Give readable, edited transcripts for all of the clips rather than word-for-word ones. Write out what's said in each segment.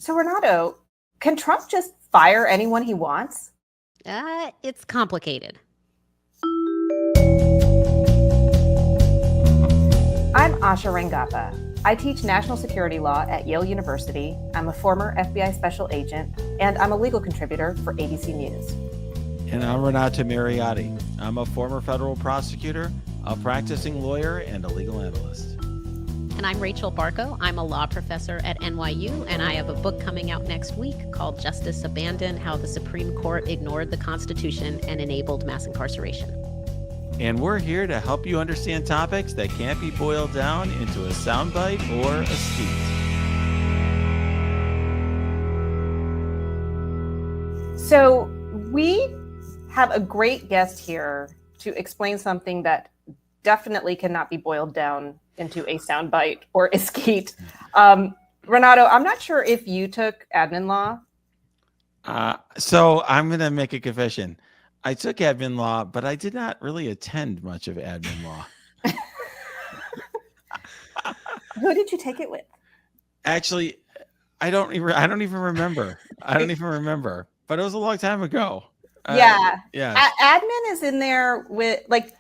So, Renato, can Trump just fire anyone he wants? It's complicated. I'm Asha Rangappa. I teach national security law at Yale University. I'm a former FBI special agent, and I'm a legal contributor for ABC News. And I'm Renato Mariotti. I'm a former federal prosecutor, a practicing lawyer, and a legal analyst. And I'm Rachel Barkow. I'm a law professor at NYU, and I have a book coming out next week called Justice Abandoned: How the Supreme Court Ignored the Constitution and Enabled Mass Incarceration. And we're here to help you understand topics that can't be boiled down into a soundbite or a speech. So we have a great guest here to explain something that definitely cannot be boiled down into a soundbite or a skeet. Renato, I'm not sure if you took admin law. So I'm going to make a confession. I took admin law, but I did not really attend much of admin law. Who did you take it with? Actually, I don't even remember. I don't even remember, but it was a long time ago. Yeah. Yeah. Admin is in there with like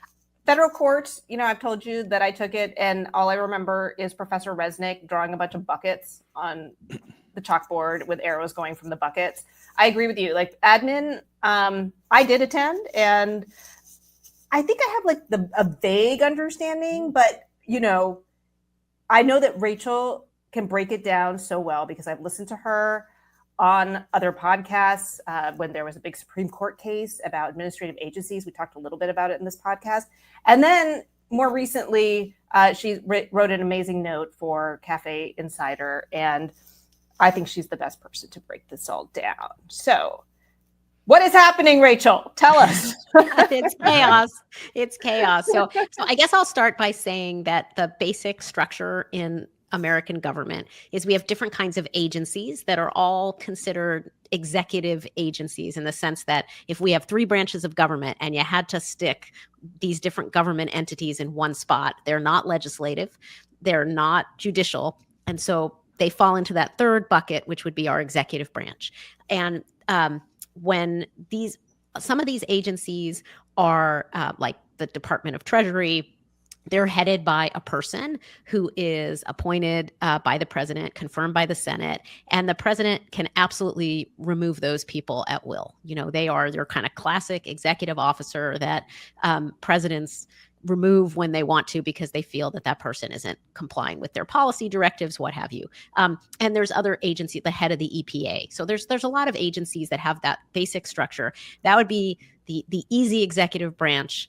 federal courts. You know, I've told you that I took it, and all I remember is Professor Resnick drawing a bunch of buckets on the chalkboard with arrows going from the buckets. I agree with you. Like admin, I did attend, and I think I have like a vague understanding, but you know, I know that Rachel can break it down so well because I've listened to her on other podcasts when there was a big Supreme Court case about administrative agencies. We talked a little bit about it in this podcast. And then more recently, she wrote an amazing note for Cafe Insider. And I think she's the best person to break this all down. So what is happening, Rachel? Tell us. It's chaos. It's chaos. So I guess I'll start by saying that the basic structure in American government is we have different kinds of agencies that are all considered executive agencies, in the sense that if we have three branches of government and you had to stick these different government entities in one spot, they're not legislative, they're not judicial, and so they fall into that third bucket, which would be our executive branch. And when some of these agencies are like the Department of Treasury, they're headed by a person who is appointed by the president, confirmed by the Senate, and the president can absolutely remove those people at will. You know, they're kind of classic executive officer that presidents remove when they want to because they feel that person isn't complying with their policy directives, what have you. And there's other agencies, the head of the EPA. So there's a lot of agencies that have that basic structure. That would be the easy executive branch.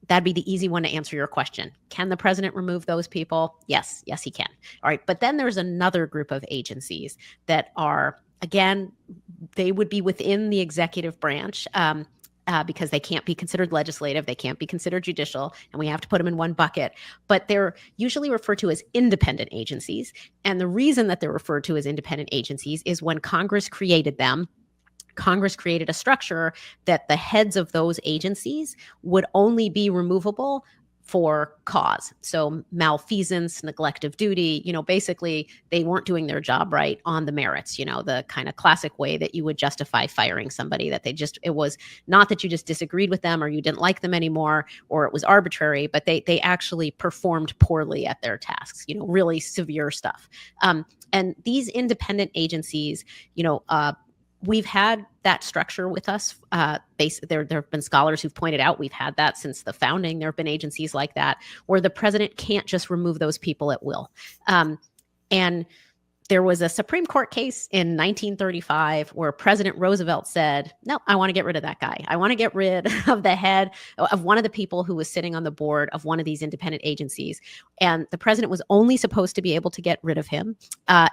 That'd be the easy one to answer your question. Can the president remove those people? Yes, he can. All right. But then there's another group of agencies that are, again, they would be within the executive branch because they can't be considered legislative. They can't be considered judicial, and we have to put them in one bucket. But they're usually referred to as independent agencies. And the reason that they're referred to as independent agencies is when Congress created them, Congress created a structure that the heads of those agencies would only be removable for cause. So malfeasance, neglect of duty, basically they weren't doing their job right on the merits, the kind of classic way that you would justify firing somebody, that it was not that you just disagreed with them or you didn't like them anymore or it was arbitrary, but they actually performed poorly at their tasks, really severe stuff. And these independent agencies, we've had that structure with us. There have been scholars who've pointed out we've had that since the founding. There have been agencies like that where the president can't just remove those people at will. And there was a Supreme Court case in 1935 where President Roosevelt said, no, I want to get rid of that guy. I want to get rid of the head of one of the people who was sitting on the board of one of these independent agencies. And the president was only supposed to be able to get rid of him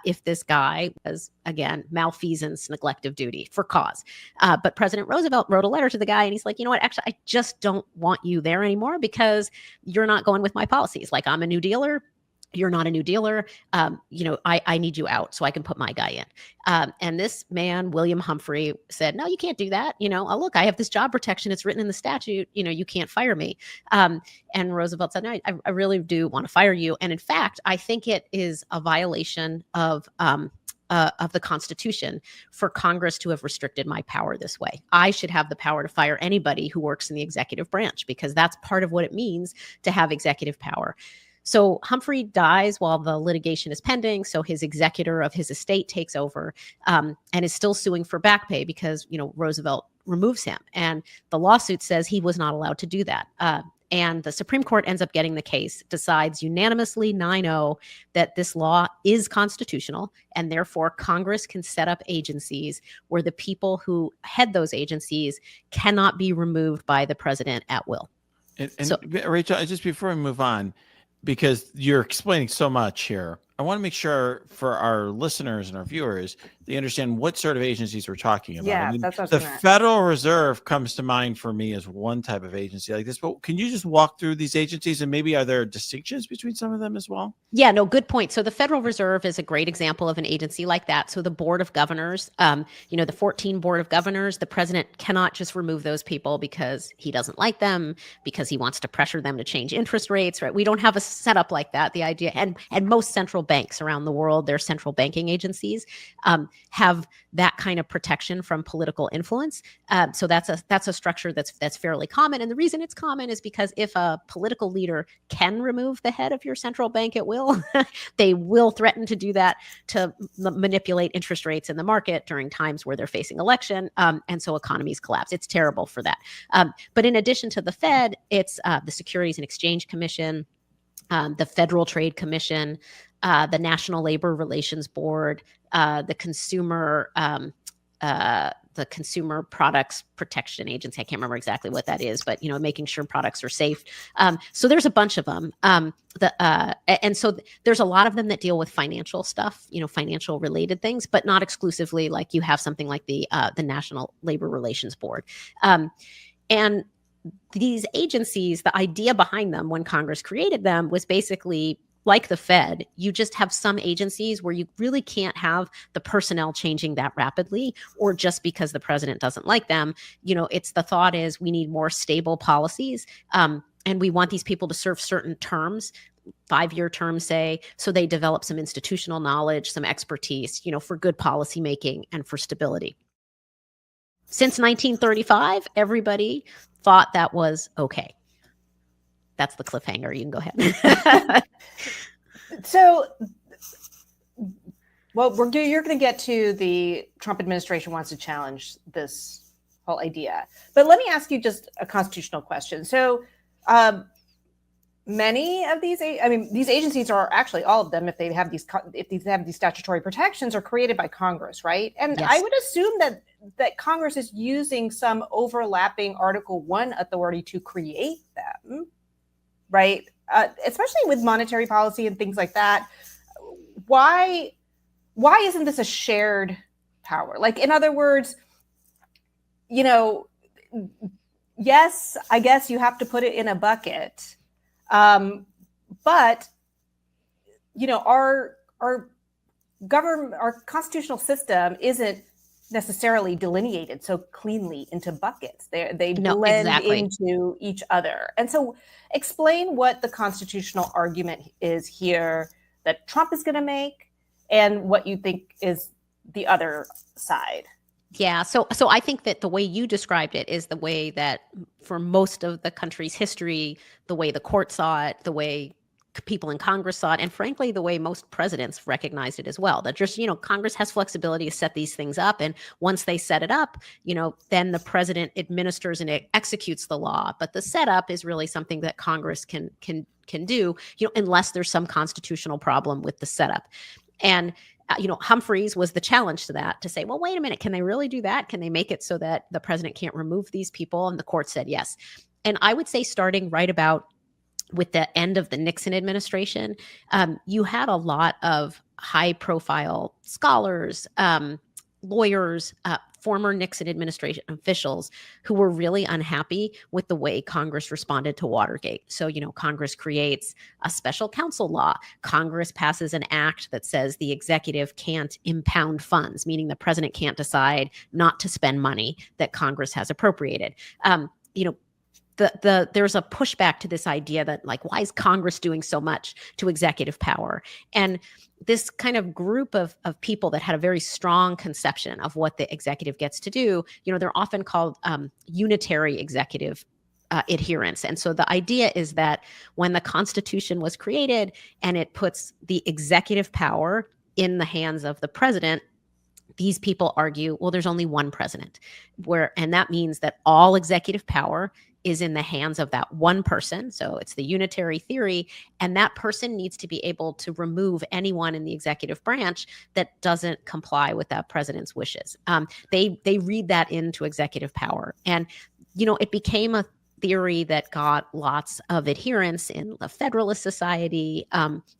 if this guy was, again, malfeasance, neglect of duty for cause. But President Roosevelt wrote a letter to the guy and he's like, you know what, actually, I just don't want you there anymore because you're not going with my policies. Like, I'm a New Dealer. You're not a New Dealer. I need you out so I can put my guy in. And this man, William Humphrey, said, no, you can't do that. Look, I have this job protection. It's written in the statute. You can't fire me. And Roosevelt said, no, I really do want to fire you. And in fact, I think it is a violation of of the Constitution for Congress to have restricted my power this way. I should have the power to fire anybody who works in the executive branch, because that's part of what it means to have executive power. So Humphrey dies while the litigation is pending. So his executor of his estate takes over, and is still suing for back pay because, Roosevelt removes him. And the lawsuit says he was not allowed to do that. And the Supreme Court ends up getting the case, decides unanimously 9-0 that this law is constitutional, and therefore Congress can set up agencies where the people who head those agencies cannot be removed by the president at will. And Rachel, just before we move on, because you're explaining so much here, I want to make sure for our listeners and our viewers, they understand what sort of agencies we're talking about. Yeah, I mean, that's what the I was Federal Reserve comes to mind for me as one type of agency like this, but can you just walk through these agencies, and maybe are there distinctions between some of them as well? Yeah, no, good point. So the Federal Reserve is a great example of an agency like that. So the Board of Governors, the 14 Board of Governors, the president cannot just remove those people because he doesn't like them, because he wants to pressure them to change interest rates, right? We don't have a setup like that. The idea, and most central banks around the world, their central banking agencies, have that kind of protection from political influence. So that's a structure that's fairly common. And the reason it's common is because if a political leader can remove the head of your central bank at will, they will threaten to do that to manipulate interest rates in the market during times where they're facing election. And so economies collapse. It's terrible for that. But in addition to the Fed, it's the Securities and Exchange Commission, the Federal Trade Commission, the National Labor Relations Board, the Consumer Products Protection Agency. I can't remember exactly what that is, but making sure products are safe. So there's a bunch of them. And so there's a lot of them that deal with financial stuff, financial related things, but not exclusively. Like you have something like the National Labor Relations Board. And these agencies, the idea behind them when Congress created them was basically like the Fed. You just have some agencies where you really can't have the personnel changing that rapidly, or just because the president doesn't like them. It's the thought is we need more stable policies, and we want these people to serve certain terms, 5-year terms, say, so they develop some institutional knowledge, some expertise, for good policy making and for stability. Since 1935, everybody thought that was okay. That's the cliffhanger. You can go ahead. So, you're going to get to the Trump administration wants to challenge this whole idea. But let me ask you just a constitutional question. So, many of these agencies are actually all of them, if they have these statutory protections, are created by Congress, right? And yes. I would assume that Congress is using some overlapping Article 1 authority to create them, right? Especially with monetary policy and things like that. Why isn't this a shared power? Like, in other words, yes, I guess you have to put it in a bucket. But our constitutional system isn't necessarily delineated so cleanly into buckets. They blend into each other. And so explain what the constitutional argument is here that Trump is going to make, and what you think is the other side. Yeah. So I think that the way you described it is the way that for most of the country's history, the way the court saw it, the way people in Congress saw it, and frankly, the way most presidents recognized it as well, that just, Congress has flexibility to set these things up. And once they set it up, then the president administers and executes the law. But the setup is really something that Congress can do, unless there's some constitutional problem with the setup. And Humphreys was the challenge to that, to say, well, wait a minute, can they really do that? Can they make it so that the president can't remove these people? And the court said yes. And I would say starting right about with the end of the Nixon administration, you had a lot of high-profile scholars, lawyers, former Nixon administration officials who were really unhappy with the way Congress responded to Watergate. So, Congress creates a special counsel law. Congress passes an act that says the executive can't impound funds, meaning the president can't decide not to spend money that Congress has appropriated. there's a pushback to this idea that, like, why is Congress doing so much to executive power? And this kind of group of people that had a very strong conception of what the executive gets to do, they're often called unitary executive adherents. And so the idea is that when the Constitution was created and it puts the executive power in the hands of the president, these people argue, well, there's only one president, and that means that all executive power is in the hands of that one person. So it's the unitary theory, and that person needs to be able to remove anyone in the executive branch that doesn't comply with that president's wishes. They read that into executive power, and it became a theory that got lots of adherents in the Federalist Society.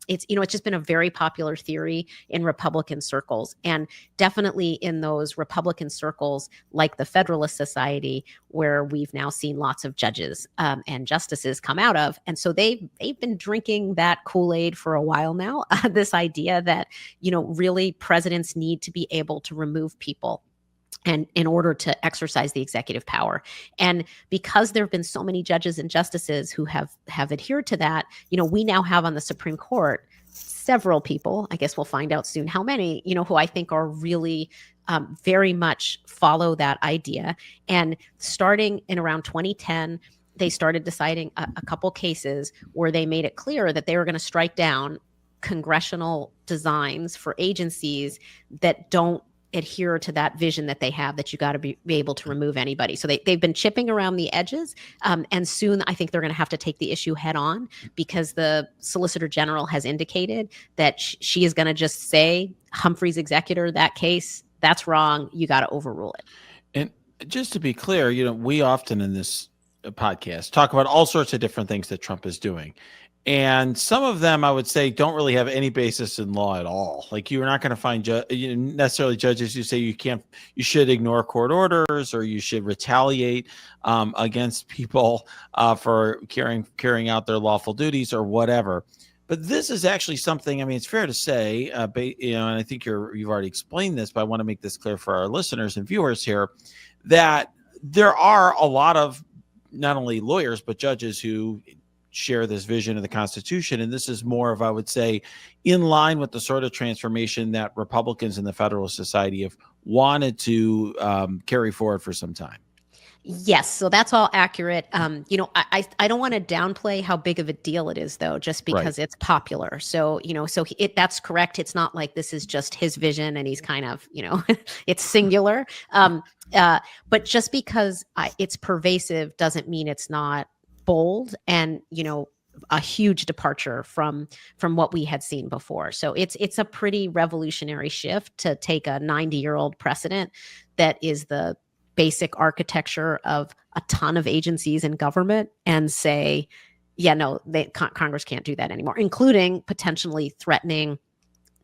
It's just been a very popular theory in Republican circles, and definitely in those Republican circles like the Federalist Society, where we've now seen lots of judges and justices come out of. And so they've been drinking that Kool-Aid for a while now. This idea that really presidents need to be able to remove people and in order to exercise the executive power. And because there have been so many judges and justices who have adhered to that, we now have on the Supreme Court several people, I guess we'll find out soon how many, who I think are really very much follow that idea. And starting in around 2010, they started deciding a couple cases where they made it clear that they were going to strike down congressional designs for agencies that don't adhere to that vision that they have, that you got to be able to remove anybody. So they've been chipping around the edges. And soon I think they're going to have to take the issue head on, because the Solicitor General has indicated that she is going to just say, Humphrey's executor, that case, that's wrong. You got to overrule it. And just to be clear, we often in this podcast talk about all sorts of different things that Trump is doing. And some of them, I would say, don't really have any basis in law at all. Like, you're not going to find necessarily judges who say you should ignore court orders, or you should retaliate against people for carrying out their lawful duties or whatever. But this is actually something, it's fair to say, and I think you've already explained this, but I want to make this clear for our listeners and viewers here, that there are a lot of not only lawyers, but judges who share this vision of the Constitution. And this is more of, I would say, in line with the sort of transformation that Republicans in the Federalist Society have wanted to carry forward for some time. Yes, so that's all accurate. I don't want to downplay how big of a deal it is, though, just because it's popular. So, that's correct. It's not like this is just his vision and he's kind of, it's singular. But just because it's pervasive doesn't mean it's not bold and, a huge departure from what we had seen before. So it's a pretty revolutionary shift to take a 90-year-old precedent that is the basic architecture of a ton of agencies in government and say, Congress can't do that anymore, including potentially threatening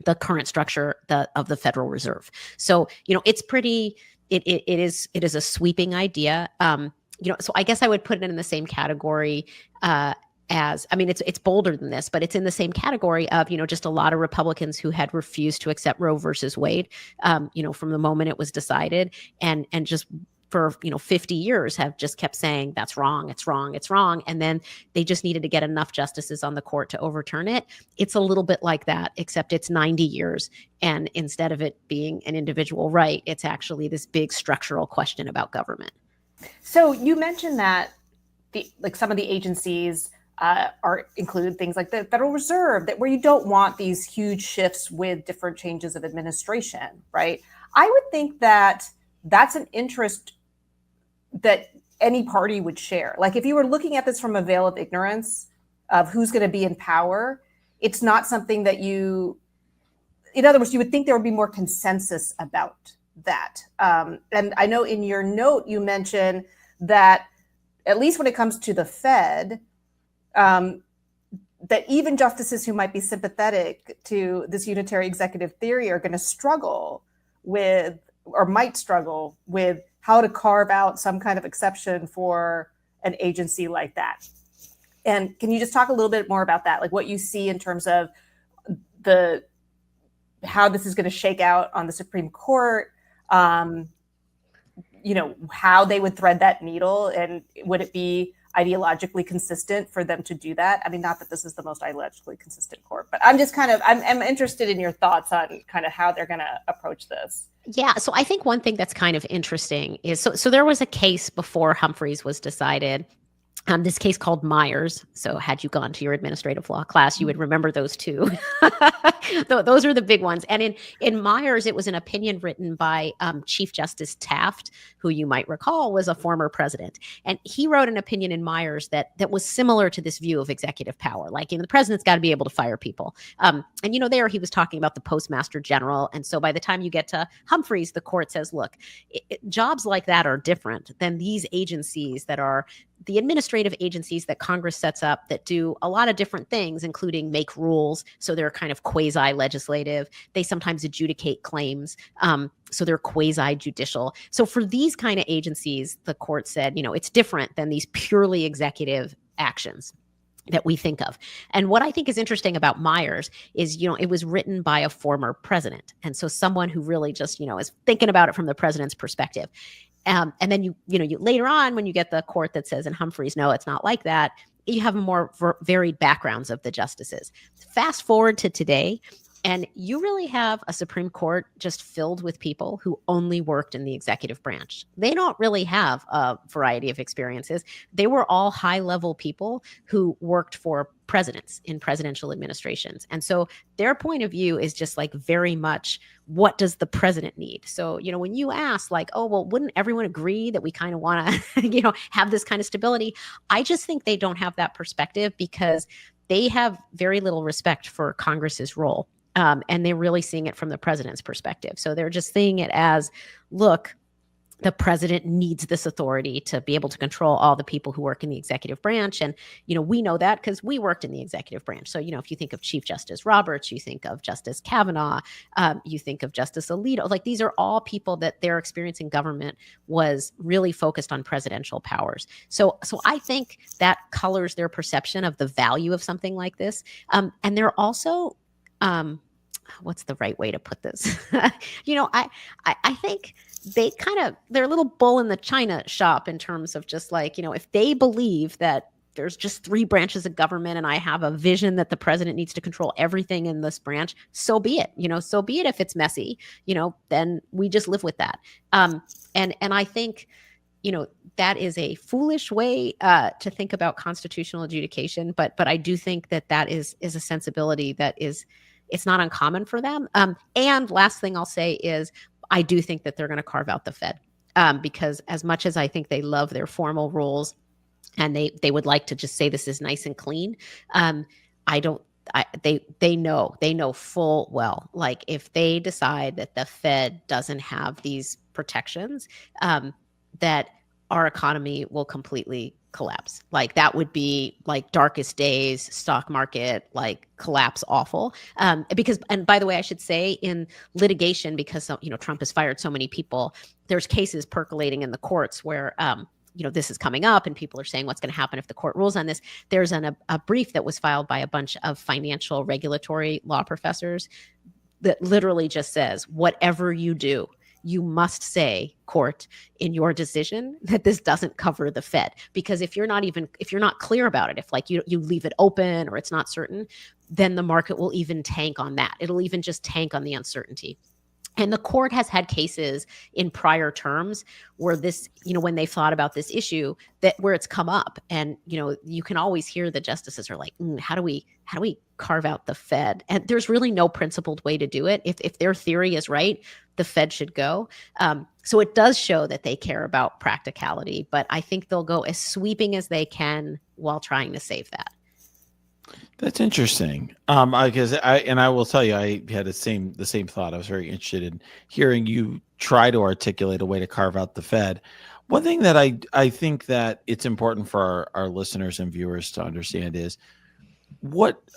the current structure of the Federal Reserve. So, it's pretty, it is a sweeping idea. So I guess I would put it in the same category it's bolder than this, but it's in the same category of, just a lot of Republicans who had refused to accept Roe versus Wade, from the moment it was decided, and just for 50 years have just kept saying that's wrong, it's wrong, it's wrong, and then they just needed to get enough justices on the court to overturn it. It's a little bit like that, except it's 90 years, and instead of it being an individual right, it's actually this big structural question about government. So you mentioned that some of the agencies include things like the Federal Reserve, where you don't want these huge shifts with different changes of administration, right? I would think that that's an interest that any party would share. Like, if you were looking at this from a veil of ignorance of who's going to be in power, it's not something that in other words, you would think there would be more consensus about that. And I know in your note, you mentioned that at least when it comes to the Fed, that even justices who might be sympathetic to this unitary executive theory are going to struggle with, or might struggle with, how to carve out some kind of exception for an agency like that. And can you just talk a little bit more about that? Like, what you see in terms of how this is going to shake out on the Supreme Court, how they would thread that needle, and would it be ideologically consistent for them to do that. I mean, not that this is the most ideologically consistent court, but I'm just I'm interested in your thoughts on kind of how they're going to approach this. Yeah, so I think one thing that's kind of interesting is so there was a case before Humphreys was decided. This case called Myers. So had you gone to your administrative law class, you would remember those two. Those are the big ones. And in Myers, it was an opinion written by Chief Justice Taft, who you might recall was a former president. And he wrote an opinion in Myers that was similar to this view of executive power. Like, the president's got to be able to fire people. And, there he was talking about the postmaster general. And so by the time you get to Humphreys, the court says, look, jobs like that are different than these agencies that are the administrative agencies that Congress sets up that do a lot of different things, including make rules. So they're kind of quasi-legislative. They sometimes adjudicate claims. So they're quasi-judicial. So for these kind of agencies, the court said, it's different than these purely executive actions that we think of. And what I think is interesting about Myers is, it was written by a former president. And so someone who really just, is thinking about it from the president's perspective. And then you later on, when you get the court that says in Humphreys, no, it's not like that, you have more varied backgrounds of the justices. Fast forward to today, and you really have a Supreme Court just filled with people who only worked in the executive branch. They don't really have a variety of experiences. They were all high-level people who worked for presidents in presidential administrations. And so their point of view is just like very much, what does the president need? So, when you ask like, oh, well, wouldn't everyone agree that we kind of want to, have this kind of stability? I just think they don't have that perspective because they have very little respect for Congress's role. And they're really seeing it from the president's perspective. So they're just seeing it as, look, the president needs this authority to be able to control all the people who work in the executive branch. And, we know that because we worked in the executive branch. So, if you think of Chief Justice Roberts, you think of Justice Kavanaugh, you think of Justice Alito, like these are all people that their experience in government was really focused on presidential powers. So I think that colors their perception of the value of something like this. And they're also, what's the right way to put this? I think they're a little bull in the china shop in terms of just like, if they believe that there's just three branches of government and I have a vision that the president needs to control everything in this branch, so be it, so be it. If it's messy, then we just live with that. And I think, that is a foolish way to think about constitutional adjudication. But I do think that is a sensibility that it's not uncommon for them. And last thing I'll say is I do think that they're going to carve out the Fed because as much as I think they love their formal rules and they would like to just say this is nice and clean, they know full well, like if they decide that the Fed doesn't have these protections, that our economy will completely collapse. Like that would be like darkest days, stock market, like collapse, awful. Because, and by the way, I should say in litigation, because, Trump has fired so many people, there's cases percolating in the courts where, this is coming up and people are saying what's going to happen if the court rules on this. There's a brief that was filed by a bunch of financial regulatory law professors that literally just says, whatever you do, you must say, court, in your decision that this doesn't cover the Fed. Because if you're not clear about it, if like you leave it open or it's not certain, then the market will even tank on that. It'll even just tank on the uncertainty. And the court has had cases in prior terms where this, when they thought about this issue, that where it's come up, and you can always hear the justices are like, how do we carve out the Fed? And there's really no principled way to do it. If their theory is right, the Fed should go. So it does show that they care about practicality, but I think they'll go as sweeping as they can while trying to save that. That's interesting. Because I will tell you, I had the same thought. I was very interested in hearing you try to articulate a way to carve out the Fed. One thing that I think that it's important for our listeners and viewers to understand is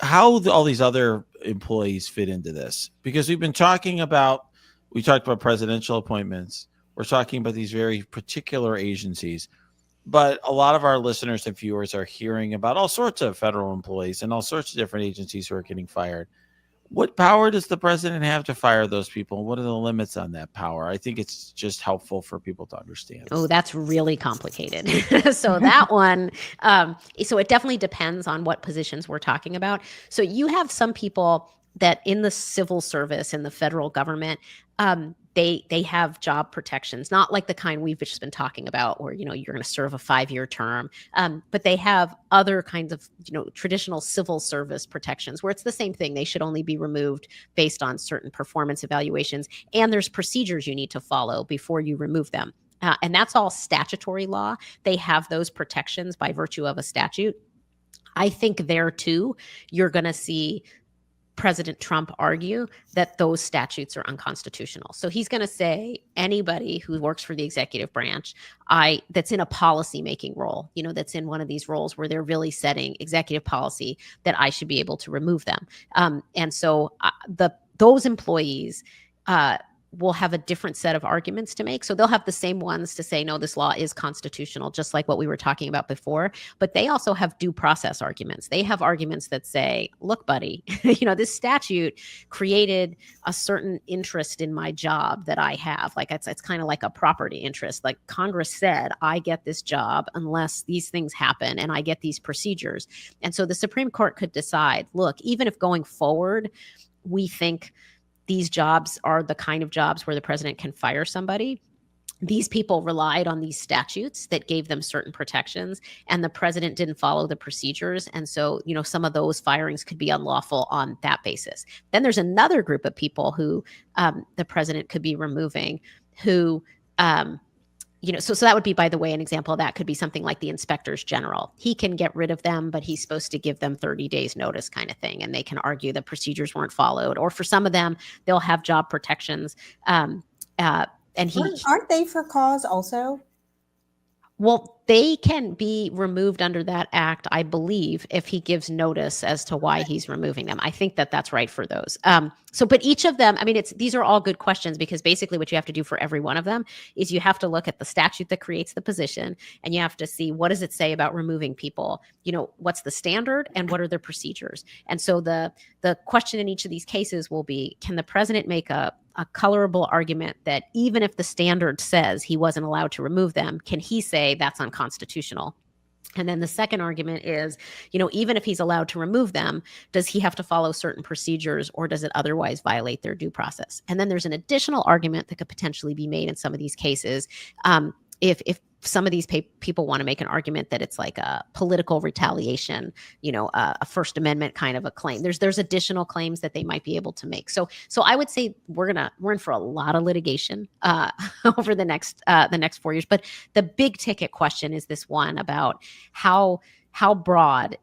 how all these other employees fit into this, because we talked about presidential appointments. We're talking about these very particular agencies. But a lot of our listeners and viewers are hearing about all sorts of federal employees and all sorts of different agencies who are getting fired. What power does the president have to fire those people? What are the limits on that power? I think it's just helpful for people to understand. Oh, that's really complicated. So that one, so it definitely depends on what positions we're talking about. So you have some people that in the civil service in the federal government, they have job protections, not like the kind we've just been talking about, where you're going to serve a 5-year term, but they have other kinds of traditional civil service protections where it's the same thing. They should only be removed based on certain performance evaluations, and there's procedures you need to follow before you remove them. And that's all statutory law. They have those protections by virtue of a statute. I think there too, you're going to see President Trump argue that those statutes are unconstitutional. So he's going to say anybody who works for the executive branch, that's in a policy-making role, that's in one of these roles where they're really setting executive policy, that I should be able to remove them. And so those employees will have a different set of arguments to make. So they'll have the same ones to say, no, this law is constitutional, just like what we were talking about before. But they also have due process arguments. They have arguments that say, look, buddy, this statute created a certain interest in my job that I have. Like it's kind of like a property interest. Like Congress said, I get this job unless these things happen and I get these procedures. And so the Supreme Court could decide, look, even if going forward, we think these jobs are the kind of jobs where the president can fire somebody, these people relied on these statutes that gave them certain protections, and the president didn't follow the procedures. And so, some of those firings could be unlawful on that basis. Then there's another group of people who the president could be removing who, so that would be, by the way, an example of that could be something like the inspectors general. He can get rid of them, but he's supposed to give them 30 days notice kind of thing. And they can argue the procedures weren't followed. Or for some of them, they'll have job protections. And aren't they for cause also? Well, they can be removed under that act, I believe, if he gives notice as to why he's removing them. I think that's right for those. But each of them, these are all good questions, because basically what you have to do for every one of them is you have to look at the statute that creates the position, and you have to see, what does it say about removing people? What's the standard and what are the procedures? And so the question in each of these cases will be, can the president make a colorable argument that even if the standard says he wasn't allowed to remove them, can he say that's unconstitutional? And then the second argument is, even if he's allowed to remove them, does he have to follow certain procedures, or does it otherwise violate their due process? And then there's an additional argument that could potentially be made in some of these cases. If some of these people want to make an argument that it's like a political retaliation, a First Amendment kind of a claim. There's additional claims that they might be able to make. So I would say we're in for a lot of litigation over the next 4 years. But the big ticket question is this one about how broad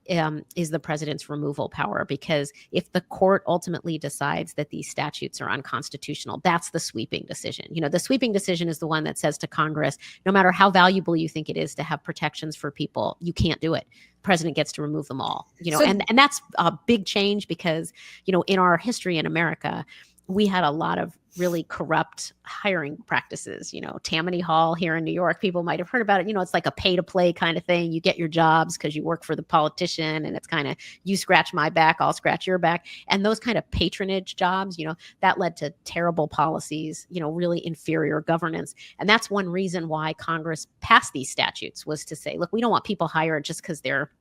is the president's removal power? Because if the court ultimately decides that these statutes are unconstitutional, that's the sweeping decision. The sweeping decision is the one that says to Congress, no matter how valuable you think it is to have protections for people, you can't do it. The president gets to remove them all. And that's a big change, because, in our history in America, we had a lot of really corrupt hiring practices. Tammany Hall here in New York, people might have heard about it. It's like a pay to play kind of thing. You get your jobs because you work for the politician, and it's kind of, you scratch my back, I'll scratch your back. And those kind of patronage jobs, that led to terrible policies, really inferior governance. And that's one reason why Congress passed these statutes, was to say, look, we don't want people hired just because they're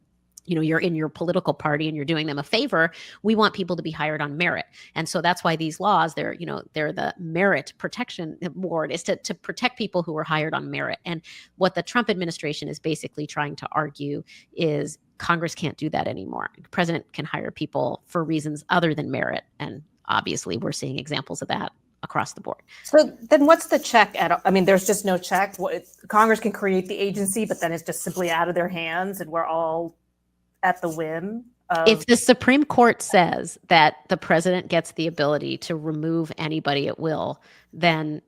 you're in your political party and you're doing them a favor. We want people to be hired on merit. And so that's why these laws, they're the Merit Protection Board, is to protect people who are hired on merit. And what the Trump administration is basically trying to argue is Congress can't do that anymore. The president can hire people for reasons other than merit. And obviously we're seeing examples of that across the board. So then what's the check there's just no check. Congress can create the agency, but then it's just simply out of their hands, and we're all at the whim of... If the Supreme Court says that the president gets the ability to remove anybody at will, then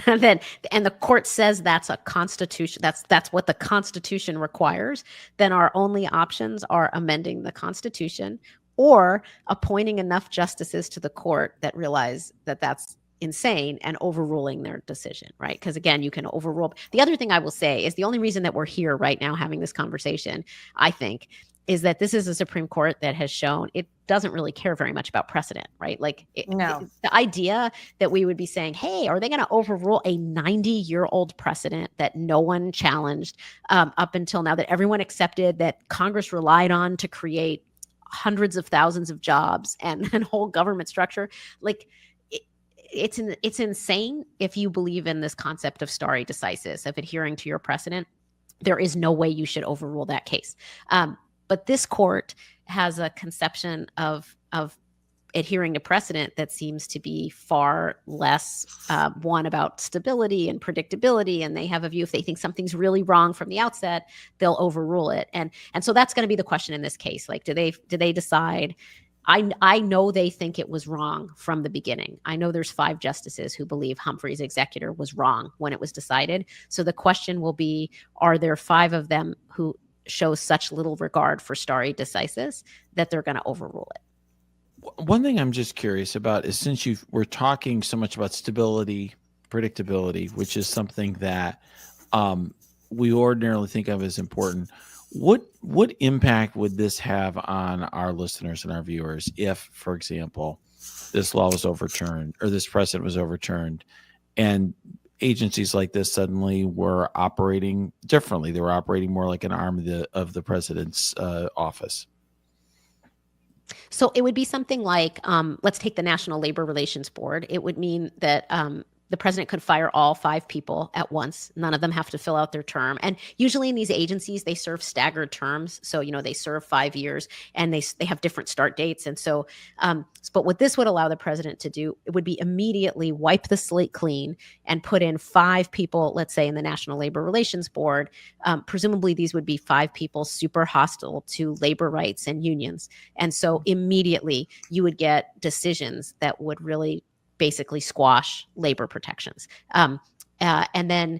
and the court says that's a constitution, that's what the Constitution requires, then our only options are amending the Constitution or appointing enough justices to the court that realize that that's insane and overruling their decision, right? Because again, you can overrule. The other thing I will say is the only reason that we're here right now having this conversation, I think, is that this is a Supreme Court that has shown it doesn't really care very much about precedent, right? Like No. the idea that we would be saying, hey, are they going to overrule a 90-year-old precedent that no one challenged up until now, that everyone accepted, that Congress relied on to create hundreds of thousands of jobs and whole government structure? Like, it's insane if you believe in this concept of stare decisis, of adhering to your precedent. There is no way you should overrule that case. But this court has a conception of adhering to precedent that seems to be far less one about stability and predictability. And they have a view, if they think something's really wrong from the outset, they'll overrule it. And so that's going to be the question in this case. Like, do they decide? I know they think it was wrong from the beginning. I know there's 5 justices who believe Humphrey's executor was wrong when it was decided. So the question will be, are there 5 of them who show such little regard for stare decisis that they're going to overrule it? One thing I'm just curious about is, since we're talking so much about stability, predictability, which is something that we ordinarily think of as important, what impact would this have on our listeners and our viewers if, for example, this law was overturned, or this precedent was overturned, and agencies like this suddenly were operating differently? They were operating more like an arm of the president's office. So it would be something like, let's take the National Labor Relations Board. It would mean that the president could fire all 5 people at once. None of them have to fill out their term. And usually in these agencies, they serve staggered terms. So, they serve 5 years, and they have different start dates. And so, but what this would allow the president to do, it would be immediately wipe the slate clean and put in 5 people, let's say in the National Labor Relations Board. Presumably these would be 5 people super hostile to labor rights and unions. And so immediately you would get decisions that would really basically squash labor protections. And then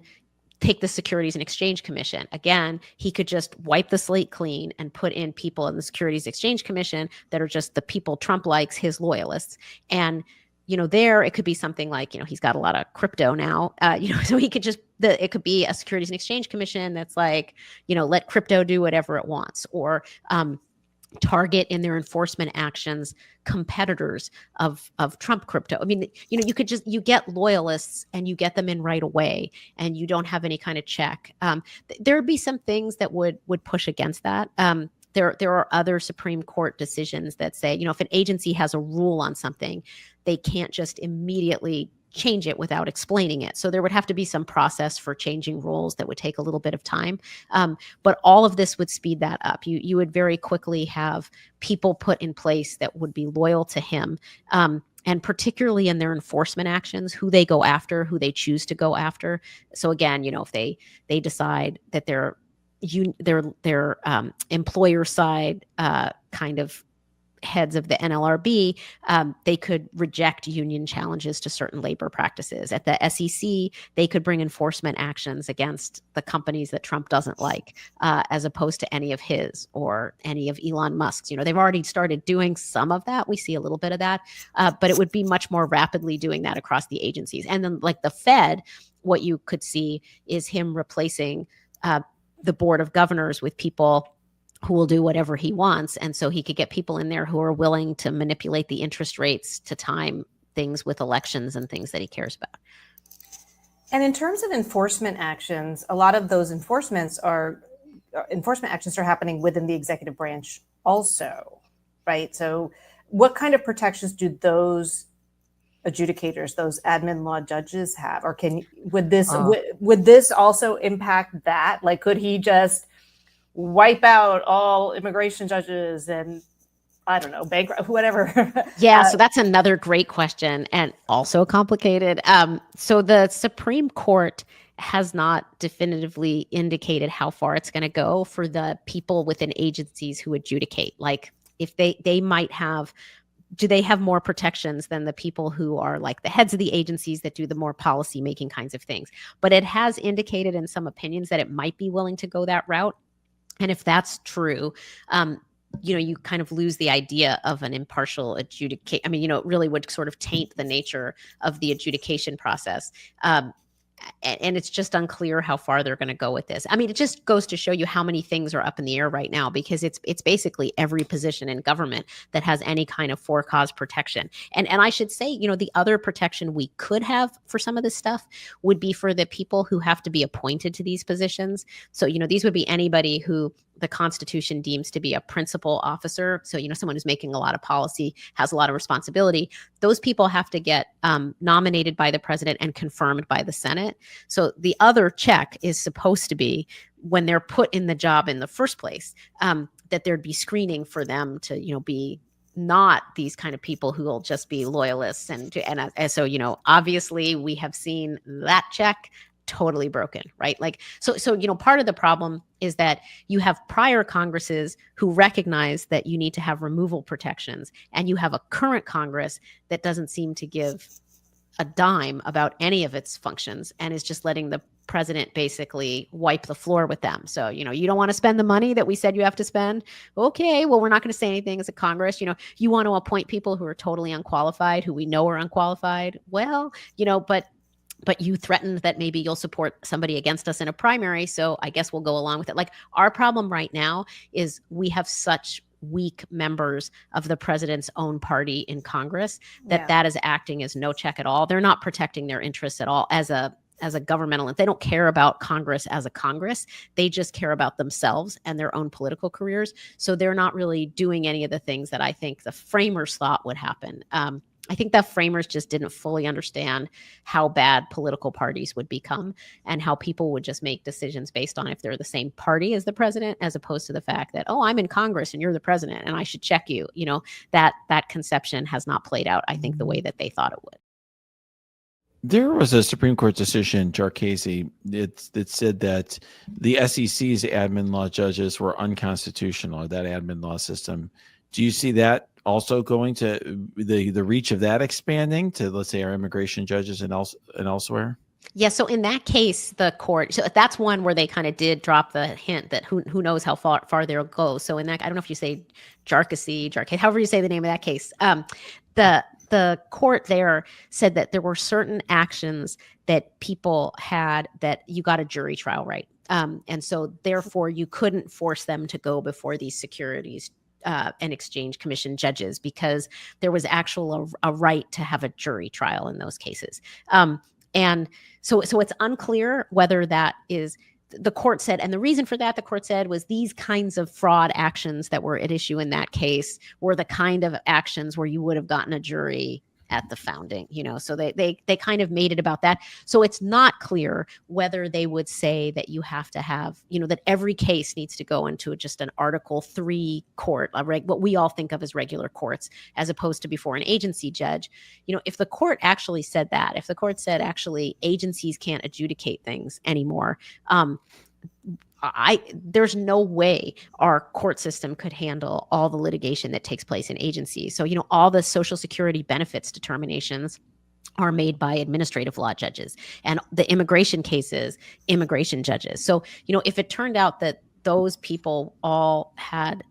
take the Securities and Exchange Commission. Again, he could just wipe the slate clean and put in people in the Securities and Exchange Commission that are just the people Trump likes, his loyalists. And, there it could be something like, he's got a lot of crypto now, so he could just, it could be a Securities and Exchange Commission that's like, let crypto do whatever it wants, or target in their enforcement actions competitors of Trump crypto. I mean, you get loyalists and you get them in right away, and you don't have any kind of check. There would be some things that would push against that. There are other Supreme Court decisions that say, if an agency has a rule on something, they can't just immediately change it without explaining it. So there would have to be some process for changing rules that would take a little bit of time. But all of this would speed that up. You would very quickly have people put in place that would be loyal to him. And particularly in their enforcement actions, who they go after, who they choose to go after. So again, if they decide that their employer side kind of heads of the NLRB, they could reject union challenges to certain labor practices. At the SEC, they could bring enforcement actions against the companies that Trump doesn't like, as opposed to any of his or any of Elon Musk's. They've already started doing some of that. We see a little bit of that, but it would be much more rapidly doing that across the agencies. And then like the Fed, what you could see is him replacing the board of governors with people who will do whatever he wants. And so he could get people in there who are willing to manipulate the interest rates to time things with elections and things that he cares about. And in terms of enforcement actions, a lot of those enforcement actions are happening within the executive branch also, right? So what kind of protections do those adjudicators, those admin law judges have? Or would this also impact that? Like, could he just wipe out all immigration judges and, I don't know, bankrupt, whatever? Yeah, so that's another great question, and also complicated. So the Supreme Court has not definitively indicated how far it's going to go for the people within agencies who adjudicate. Like, if they might have, do they have more protections than the people who are like the heads of the agencies that do the more policy making kinds of things? But it has indicated in some opinions that it might be willing to go that route. And if that's true, you kind of lose the idea of an impartial adjudicate. I mean, it really would sort of taint the nature of the adjudication process. and it's just unclear how far they're going to go with this. I mean, it just goes to show you how many things are up in the air right now, because it's basically every position in government that has any kind of for cause protection. And I should say, the other protection we could have for some of this stuff would be for the people who have to be appointed to these positions. So, these would be anybody who the Constitution deems to be a principal officer. So, someone who's making a lot of policy, has a lot of responsibility. Those people have to get nominated by the president and confirmed by the Senate. So the other check is supposed to be when they're put in the job in the first place, that there'd be screening for them to, be not these kind of people who will just be loyalists. And so, obviously we have seen that check totally broken, right? Like, so, part of the problem is that you have prior Congresses who recognize that you need to have removal protections, and you have a current Congress that doesn't seem to give a dime about any of its functions and is just letting the president basically wipe the floor with them. So, you don't want to spend the money that we said you have to spend. Okay, well, we're not going to say anything as a Congress. You want to appoint people who are totally unqualified, who we know are unqualified. Well, but you threatened that maybe you'll support somebody against us in a primary. So I guess we'll go along with it. Like, our problem right now is we have such weak members of the president's own party in Congress that is acting as no check at all. They're not protecting their interests at all as a governmental. They don't care about Congress as a Congress. They just care about themselves and their own political careers. So they're not really doing any of the things that I think the framers thought would happen. I think the framers just didn't fully understand how bad political parties would become and how people would just make decisions based on if they're the same party as the president, as opposed to the fact that, oh, I'm in Congress and you're the president and I should check you. That conception has not played out, I think, the way that they thought it would. There was a Supreme Court decision, Jarchese, that said that the SEC's admin law judges were unconstitutional, or that admin law system. Do you see that also going to the reach of that expanding to, let's say, our immigration judges and elsewhere? Yeah. So in that case, the court, so that's one where they kind of did drop the hint that who knows how far they'll go. So in that, I don't know if you say Jarchese, however you say the name of that case, the court there said that there were certain actions that people had that you got a jury trial right. And so therefore you couldn't force them to go before these Securities and Exchange Commission judges, because there was a right to have a jury trial in those cases. And so it's unclear whether that is, the court said, and the reason for that, the court said, was these kinds of fraud actions that were at issue in that case were the kind of actions where you would have gotten a jury at the founding, so they kind of made it about that. So it's not clear whether they would say that you have to have, that every case needs to go into just an Article 3 court, what we all think of as regular courts, as opposed to before an agency judge. If the court actually said that, if the court said actually agencies can't adjudicate things anymore, there's no way our court system could handle all the litigation that takes place in agencies. So, all the Social Security benefits determinations are made by administrative law judges, and the immigration cases, immigration judges. So, if it turned out that those people all had,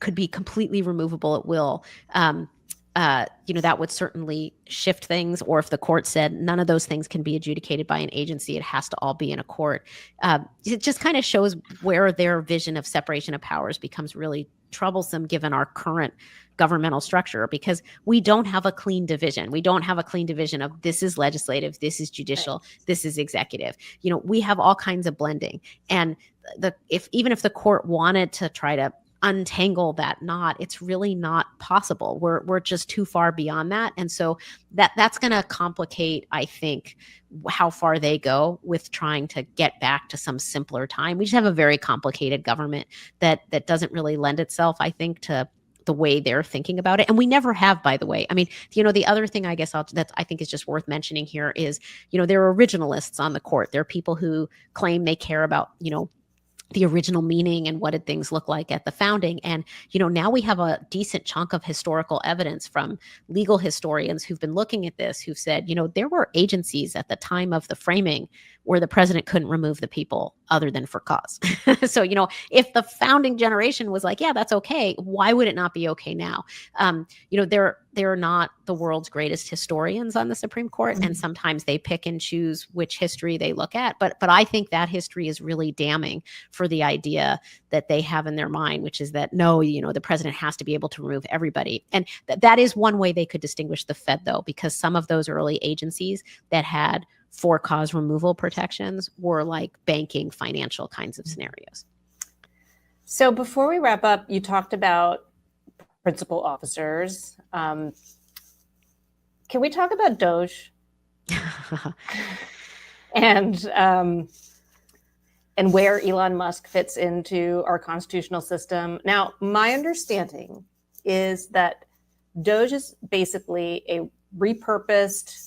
could be completely removable at will, that would certainly shift things. Or if the court said none of those things can be adjudicated by an agency, it has to all be in a court. It just kind of shows where their vision of separation of powers becomes really troublesome given our current governmental structure, because we don't have a clean division. We don't have a clean division of this is legislative, this is judicial, this is executive. We have all kinds of blending. And even if the court wanted to try to untangle that knot, it's really not possible. We're just too far beyond that. And so that's going to complicate, I think, how far they go with trying to get back to some simpler time. We just have a very complicated government that doesn't really lend itself, I think, to the way they're thinking about it. And we never have, by the way. I mean, the other thing I guess that I think is just worth mentioning here is, there are originalists on the court. There are people who claim they care about, the original meaning and what did things look like at the founding. And, now we have a decent chunk of historical evidence from legal historians who've been looking at this, who've said, there were agencies at the time of the framing where the president couldn't remove the people other than for cause. So, if the founding generation was like, yeah, that's okay, why would it not be okay now? They're not the world's greatest historians on the Supreme Court, and sometimes they pick and choose which history they look at. But I think that history is really damning for the idea that they have in their mind, which is that no, the president has to be able to remove everybody. And that is one way they could distinguish the Fed, though, because some of those early agencies that had for cause removal protections were like banking, financial kinds of scenarios. So before we wrap up, you talked about principal officers. Can we talk about DOGE and where Elon Musk fits into our constitutional system? Now, my understanding is that DOGE is basically a repurposed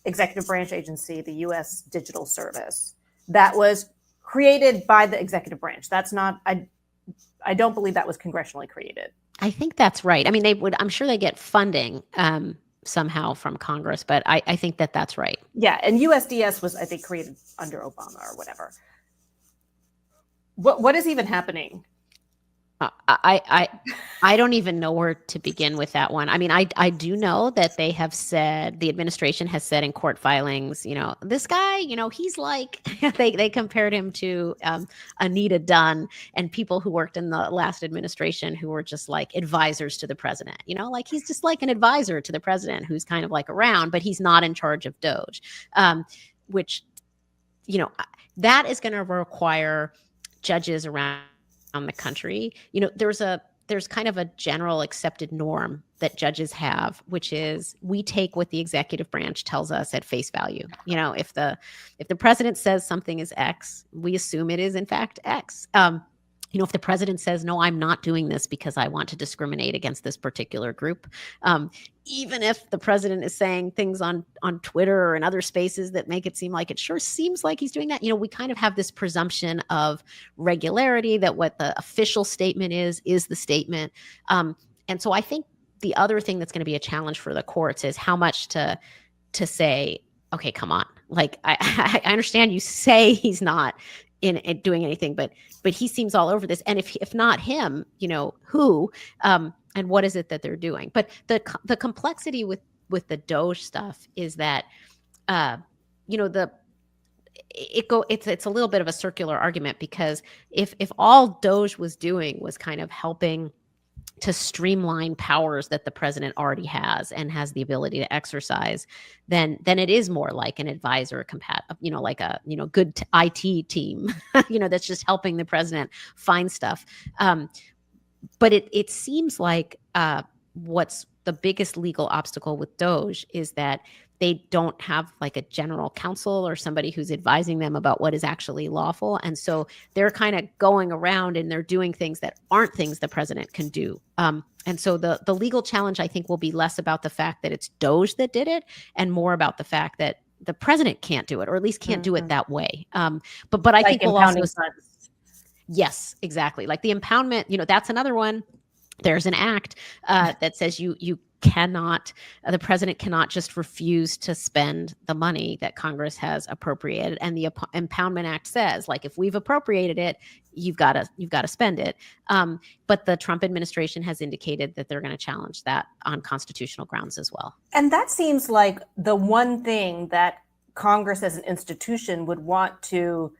executive branch agency, the U.S. Digital Service, that was created by the executive branch. That's not, I don't believe that was congressionally created. I think that's right. I mean, I'm sure they get funding somehow from Congress, but I think that's right. Yeah. And USDS was, I think, created under Obama or whatever. What is even happening? I don't even know where to begin with that one. I mean, I do know that they have said, the administration has said in court filings, this guy, he's like, they compared him to Anita Dunn and people who worked in the last administration who were just like advisors to the president, like he's just like an advisor to the president who's kind of like around, but he's not in charge of DOGE, which, that is going to require judges around the country. There's kind of a general accepted norm that judges have, which is we take what the executive branch tells us at face value. If the president says something is X, we assume it is in fact X. If the president says, no, I'm not doing this because I want to discriminate against this particular group, even if the president is saying things on Twitter or in other spaces that make it seem like it sure seems like he's doing that, we kind of have this presumption of regularity that what the official statement is the statement. And so I think the other thing that's going to be a challenge for the courts is how much to say, okay, come on. Like, I understand you say he's not in doing anything, but he seems all over this. And if not him, who, and what is it that they're doing? But the complexity with the DOGE stuff is that, it's a little bit of a circular argument, because if all DOGE was doing was kind of helping to streamline powers that the president already has and has the ability to exercise, then it is more like an advisor like a good IT team, that's just helping the president find stuff. But it seems like what's the biggest legal obstacle with DOGE is that they don't have like a general counsel or somebody who's advising them about what is actually lawful. And so they're kind of going around and they're doing things that aren't things the president can do. And so the legal challenge, I think, will be less about the fact that it's DOGE that did it and more about the fact that the president can't do it, or at least can't do it that way. But I think we'll also... Yes, exactly. Like the impoundment, that's another one. There's an act that says you cannot, the president cannot just refuse to spend the money that Congress has appropriated. And the Impoundment Act says, like, if we've appropriated it, you've got to spend it. But the Trump administration has indicated that they're going to challenge that on constitutional grounds as well. And that seems like the one thing that Congress as an institution would want to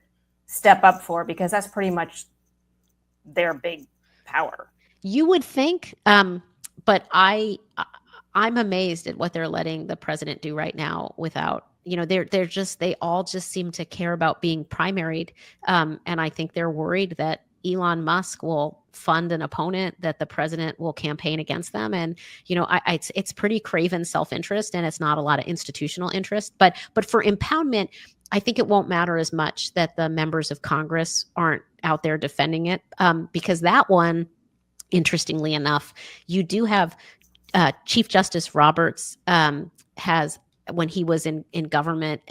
step up for, because that's pretty much their big power. You would think, but I'm amazed at what they're letting the president do right now without, they all just seem to care about being primaried. And I think they're worried that Elon Musk will fund an opponent, that the president will campaign against them. And, it's pretty craven self-interest, and it's not a lot of institutional interest. But for impoundment, I think it won't matter as much that the members of Congress aren't out there defending it, because that one, interestingly enough, you do have Chief Justice Roberts has, when he was in government,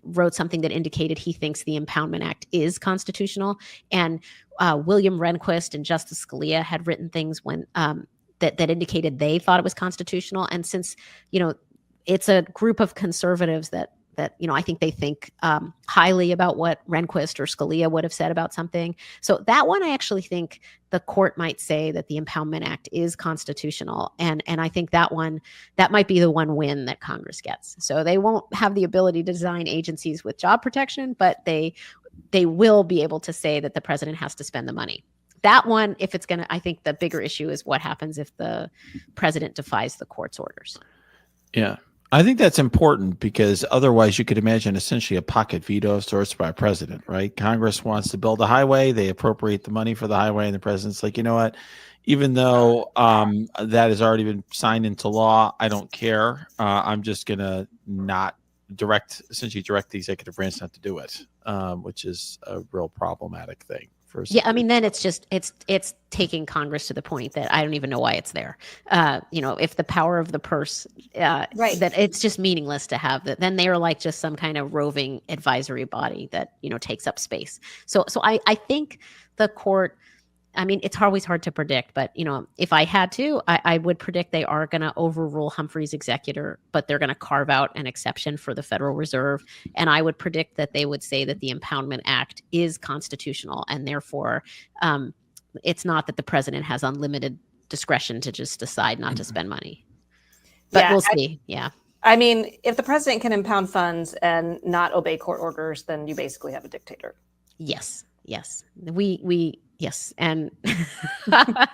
wrote something that indicated he thinks the Impoundment Act is constitutional. And William Rehnquist and Justice Scalia had written things when that indicated they thought it was constitutional. And since, it's a group of conservatives that that, I think they think highly about what Rehnquist or Scalia would have said about something. So that one, I actually think the court might say that the Impoundment Act is constitutional. And I think that might be the one win that Congress gets. So they won't have the ability to design agencies with job protection, but they will be able to say that the president has to spend the money. That one, if it's going to, I think the bigger issue is what happens if the president defies the court's orders. Yeah. I think that's important because otherwise you could imagine essentially a pocket veto of sorts by a president, right? Congress wants to build a highway. They appropriate the money for the highway, and the president's like, you know what? Even though that has already been signed into law, I don't care. I'm just going to not essentially direct the executive branch not to do it, which is a real problematic thing. Yeah, I mean, then it's taking Congress to the point that I don't even know why it's there. If the power of the purse, right, that it's just meaningless to have that. Then they are like just some kind of roving advisory body that takes up space. So I think the court. I mean, it's always hard to predict, but if I had to, I would predict they are going to overrule Humphrey's executor, but they're going to carve out an exception for the Federal Reserve. And I would predict that they would say that the Impoundment Act is constitutional, and therefore it's not that the president has unlimited discretion to just decide not to spend money. But we'll see. I mean, if the president can impound funds and not obey court orders, then you basically have a dictator. Yes. Yes, and and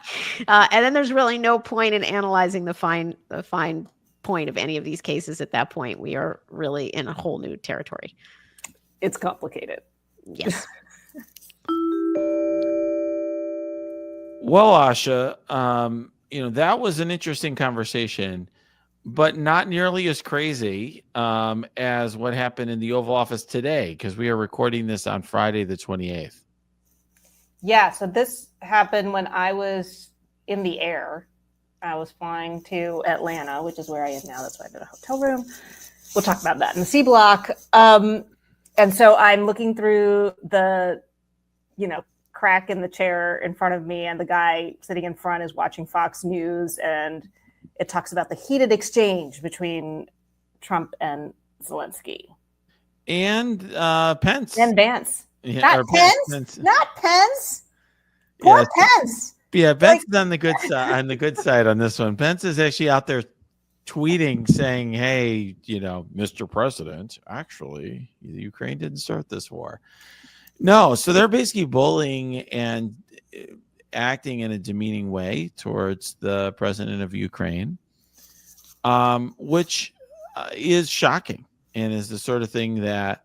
then there's really no point in analyzing the fine point of any of these cases. At that point, we are really in a whole new territory. It's complicated. Yes. Well, Asha, that was an interesting conversation, but not nearly as crazy as what happened in the Oval Office today, because we are recording this on Friday, the 28th. Yeah, so this happened when I was in the air. I was flying to Atlanta, which is where I am now. That's why I'm in a hotel room. We'll talk about that in the C block. And so I'm looking through the, crack in the chair in front of me, and the guy sitting in front is watching Fox News, and it talks about the heated exchange between Trump and Zelensky. And Pence. And Vance. Yeah, not Pence. Not Pence. Poor Pence. Yeah, Pence is on the good side. On the good side on this one, Pence is actually out there tweeting, saying, "Hey, Mr. President, actually, Ukraine didn't start this war." No, so they're basically bullying and acting in a demeaning way towards the president of Ukraine, which is shocking and is the sort of thing that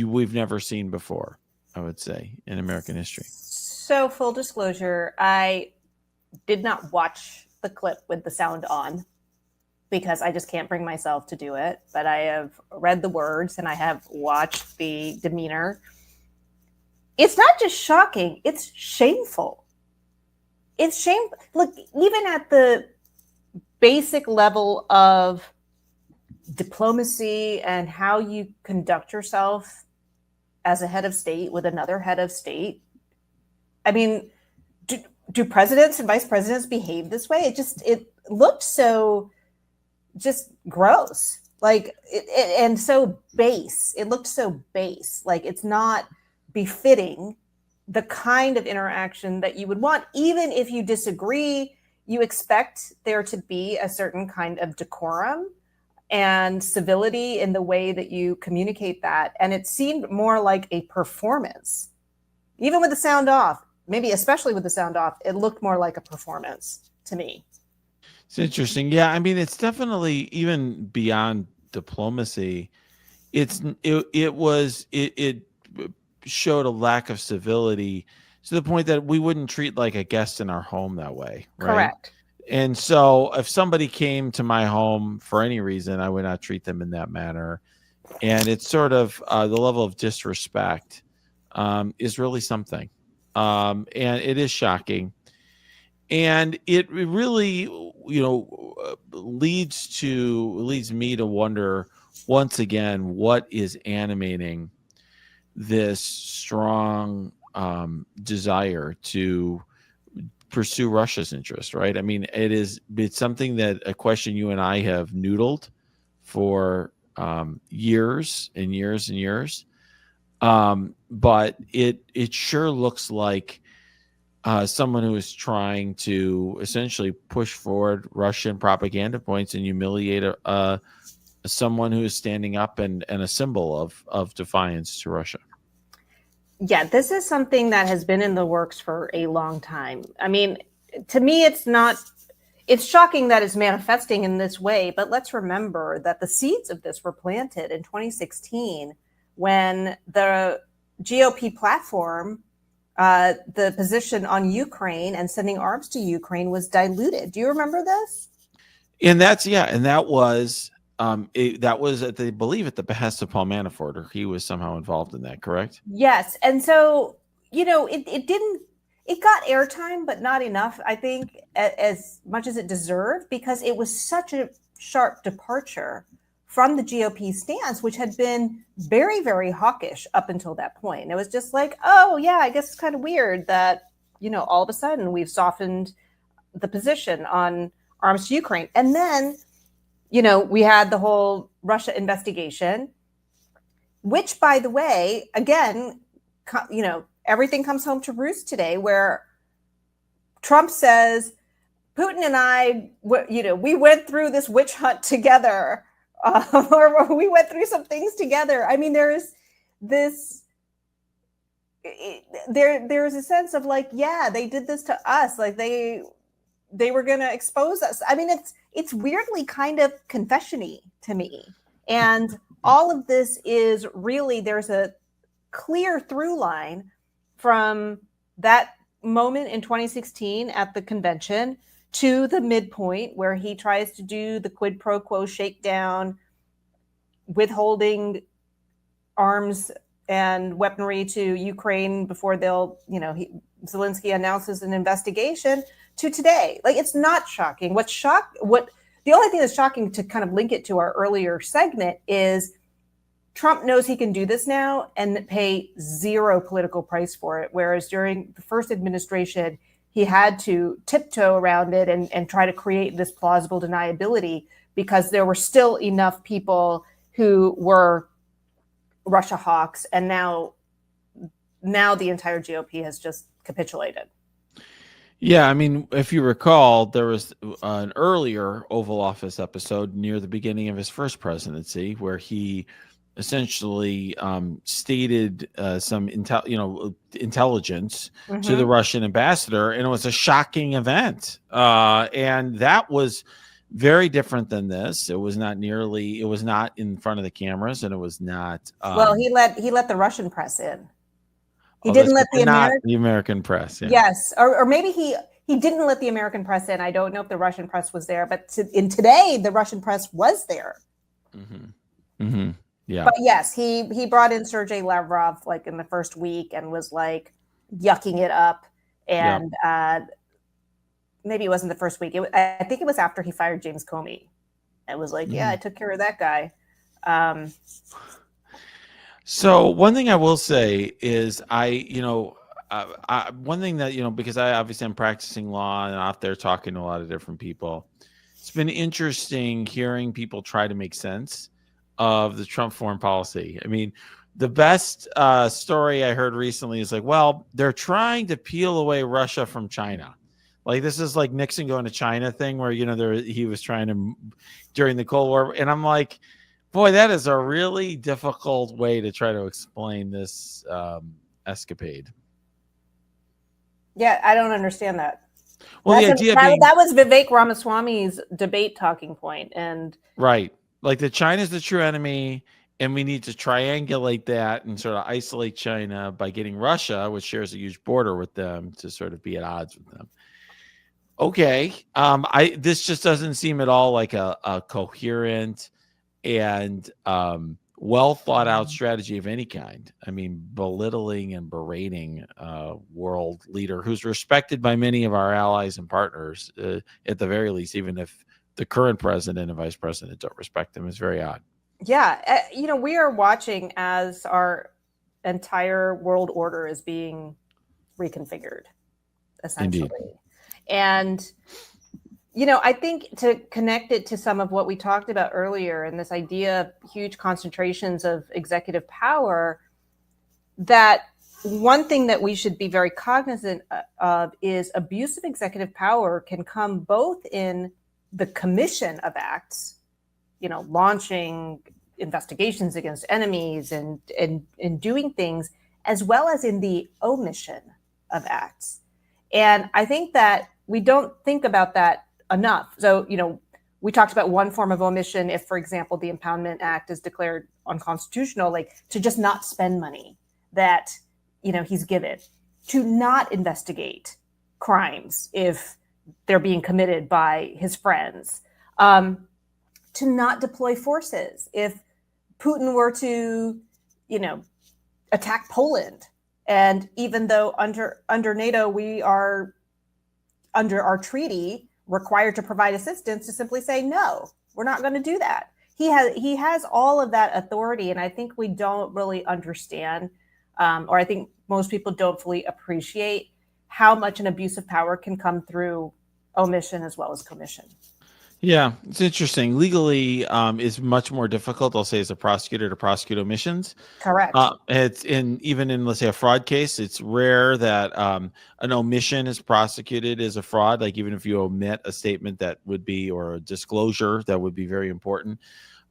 we've never seen before, I would say, in American history. So, full disclosure, I did not watch the clip with the sound on because I just can't bring myself to do it. But I have read the words and I have watched the demeanor. It's not just shocking, it's shameful. It's shameful. Look, even at the basic level of diplomacy and how you conduct yourself as a head of state with another head of state. I mean, do presidents and vice presidents behave this way? It looked so just gross, and so base. It looked so base. Like, it's not befitting the kind of interaction that you would want. Even if you disagree, you expect there to be a certain kind of decorum and civility in the way that you communicate that. And it seemed more like a performance. Even with the sound off, maybe especially with the sound off, it looked more like a performance to me. It's interesting. Yeah, I mean, it's definitely even beyond diplomacy. It showed a lack of civility to the point that we wouldn't treat like a guest in our home that way. Right? Correct. And so if somebody came to my home for any reason, I would not treat them in that manner. And it's sort of the level of disrespect is really something. And it is shocking. And it really, leads me to wonder once again, what is animating this strong desire to pursue Russia's interest, right? I mean, it's something that a question you and I have noodled for years and years and years. But it sure looks like someone who is trying to essentially push forward Russian propaganda points and humiliate someone who is standing up and a symbol of defiance to Russia. Yeah, this is something that has been in the works for a long time. I mean, to me, it's shocking that it's manifesting in this way, but let's remember that the seeds of this were planted in 2016 when the GOP platform, the position on Ukraine and sending arms to Ukraine was diluted. Do you remember this? And that was at the believe at the behest of Paul Manafort, or he was somehow involved in that, correct? Yes. And so, it got airtime, but not enough, I think, as much as it deserved, because it was such a sharp departure from the GOP stance, which had been very, very hawkish up until that point. It was just like, oh, yeah, I guess it's kind of weird that, all of a sudden we've softened the position on arms to Ukraine. And then, we had the whole Russia investigation, which, by the way, again, everything comes home to roost today, where Trump says, Putin and I, we went through this witch hunt together, or we went through some things together. I mean, there's this, there's a sense of like, yeah, they did this to us. Like they were going to expose us. I mean, it's weirdly kind of confession-y to me. And all of this is really, there's a clear through line from that moment in 2016 at the convention to the midpoint where he tries to do the quid pro quo shakedown, withholding arms and weaponry to Ukraine before Zelensky announces an investigation, to today. Like, it's not shocking. The only thing that's shocking, to kind of link it to our earlier segment, is Trump knows he can do this now and pay zero political price for it. Whereas during the first administration, he had to tiptoe around it and try to create this plausible deniability because there were still enough people who were Russia hawks. And now the entire GOP has just capitulated. Yeah, I mean, if you recall, there was an earlier Oval Office episode near the beginning of his first presidency where he essentially stated some intelligence to the Russian ambassador, and it was a shocking event. And that was very different than this. It was not in front of the cameras, and it was not. Well, he let the Russian press in. He didn't let the American press. Yeah. Yes, or maybe he didn't let the American press in. I don't know if the Russian press was there, but today the Russian press was there. Mm-hmm. Mm-hmm. Yeah. But yes, he brought in Sergei Lavrov like in the first week and was like yucking it up. And maybe it wasn't the first week. I think it was after he fired James Comey. It was like, yeah, I took care of that guy. So one thing I will say is one thing that, because I obviously am practicing law and out there talking to a lot of different people, it's been interesting hearing people try to make sense of the Trump foreign policy. I mean, the best story I heard recently is like, well, they're trying to peel away Russia from China. Like, this is like Nixon going to China thing where, he was trying to during the Cold War. And I'm like, boy, that is a really difficult way to try to explain this escapade. Yeah, I don't understand that. Well, that was Vivek Ramaswamy's debate talking point. And right. Like, China's the true enemy, and we need to triangulate that and sort of isolate China by getting Russia, which shares a huge border with them, to sort of be at odds with them. Okay. This just doesn't seem at all like a coherent and well thought out strategy of any kind. I mean, belittling and berating a world leader who's respected by many of our allies and partners, at the very least, even if the current president and vice president don't respect him, is very odd. Yeah. We are watching as our entire world order is being reconfigured, essentially. Indeed. And I think to connect it to some of what we talked about earlier and this idea of huge concentrations of executive power, that one thing that we should be very cognizant of is abuse of executive power can come both in the commission of acts, launching investigations against enemies and doing things, as well as in the omission of acts. And I think that we don't think about that enough. So, we talked about one form of omission if, for example, the Impoundment Act is declared unconstitutional, like to just not spend money that, he's given, to not investigate crimes if they're being committed by his friends, to not deploy forces if Putin were to, attack Poland. And even though under NATO, we are under our treaty required to provide assistance, to simply say, no, we're not going to do that. He has all of that authority. And I think we don't really understand, or I think most people don't fully appreciate how much an abuse of power can come through omission as well as commission. Yeah, it's interesting. Legally, is much more difficult, I'll say, as a prosecutor to prosecute omissions. Correct. It's even in, let's say, a fraud case, it's rare that an omission is prosecuted as a fraud. Like even if you omit a statement that would be, or a disclosure that would be very important.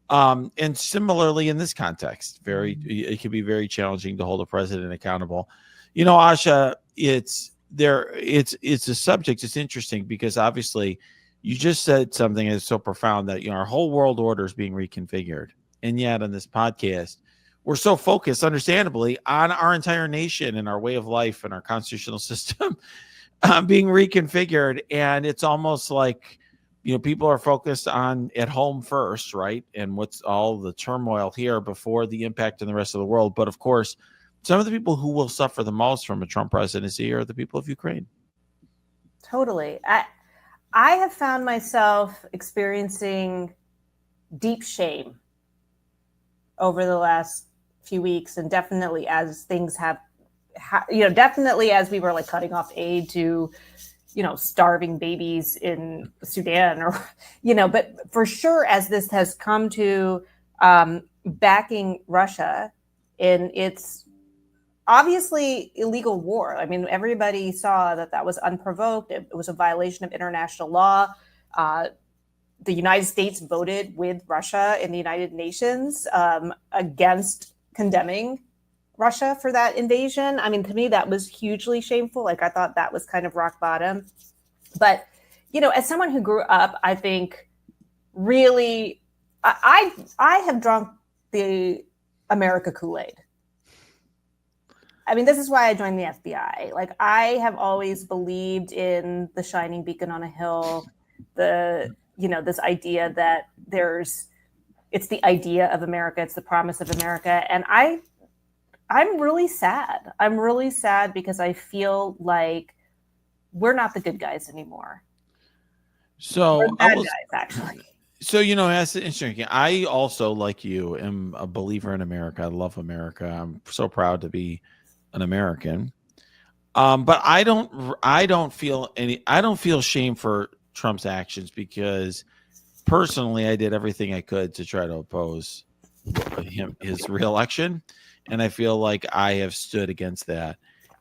And similarly in this context, it can be very challenging to hold a president accountable. Asha, it's a subject. It's interesting because obviously you just said something that's so profound that, our whole world order is being reconfigured. And yet on this podcast, we're so focused, understandably, on our entire nation and our way of life and our constitutional system being reconfigured. And it's almost like, people are focused on at home first, right? And what's all the turmoil here before the impact in the rest of the world. But of course, some of the people who will suffer the most from a Trump presidency are the people of Ukraine. Totally. I have found myself experiencing deep shame over the last few weeks, and definitely as things definitely as we were like cutting off aid to, starving babies in Sudan, or, but for sure, as this has come to backing Russia in its obviously illegal war. I mean, everybody saw that was unprovoked. It was a violation of international law. The United States voted with Russia in the United Nations against condemning Russia for that invasion. I mean, to me, that was hugely shameful. Like, I thought that was kind of rock bottom. But, as someone who grew up, I think really, I have drunk the America Kool-Aid. I mean, this is why I joined the FBI. Like, I have always believed in the shining beacon on a hill, this idea that it's the idea of America, it's the promise of America. And I'm really sad. I'm really sad because I feel like we're not the good guys anymore. So we're bad guys, actually. So, that's interesting. I also, like you, am a believer in America. I love America. I'm so proud to be an American. But I don't feel shame for Trump's actions, because personally, I did everything I could to try to oppose his reelection. And I feel like I have stood against that.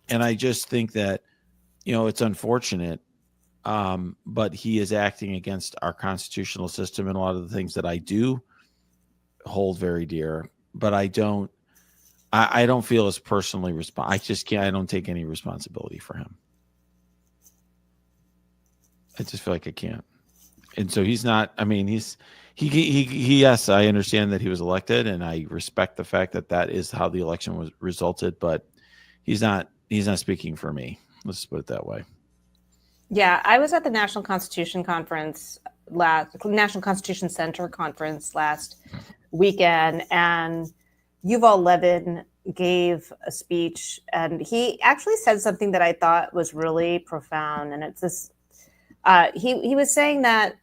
And I just think that, it's unfortunate. But he is acting against our constitutional system and a lot of the things that I do hold very dear. But I don't feel as personally responsible. I just can't. I don't take any responsibility for him. I just feel like I can't. And so he's not. I mean, he. Yes, I understand that he was elected, and I respect the fact that is how the election was resulted. But he's not speaking for me. Let's just put it that way. Yeah, I was at the National Constitution Center conference last weekend, and Yuval Levin gave a speech, and he actually said something that I thought was really profound. And it's this, he was saying that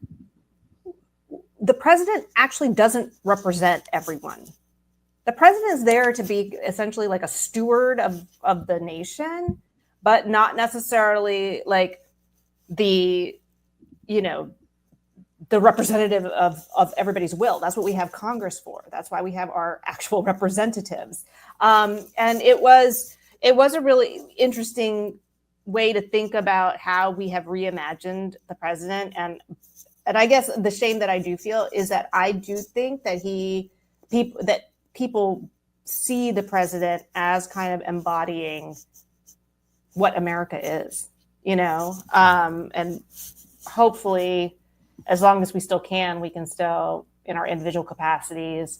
the president actually doesn't represent everyone. The president is there to be essentially like a steward of the nation, but not necessarily like the the representative of everybody's will. That's what we have Congress for. That's why we have our actual representatives. And it was a really interesting way to think about how we have reimagined the president. And I guess the shame that I do feel is that I do think that people see the president as kind of embodying what America is, and hopefully, as long as we still can, we can still, in our individual capacities,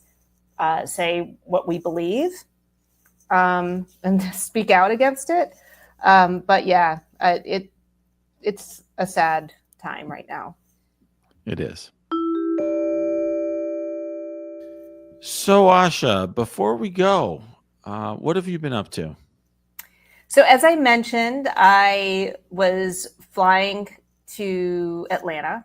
say what we believe and speak out against it. But yeah, it's a sad time right now. It is. So, Asha, before we go, what have you been up to? So, as I mentioned, I was flying to Atlanta.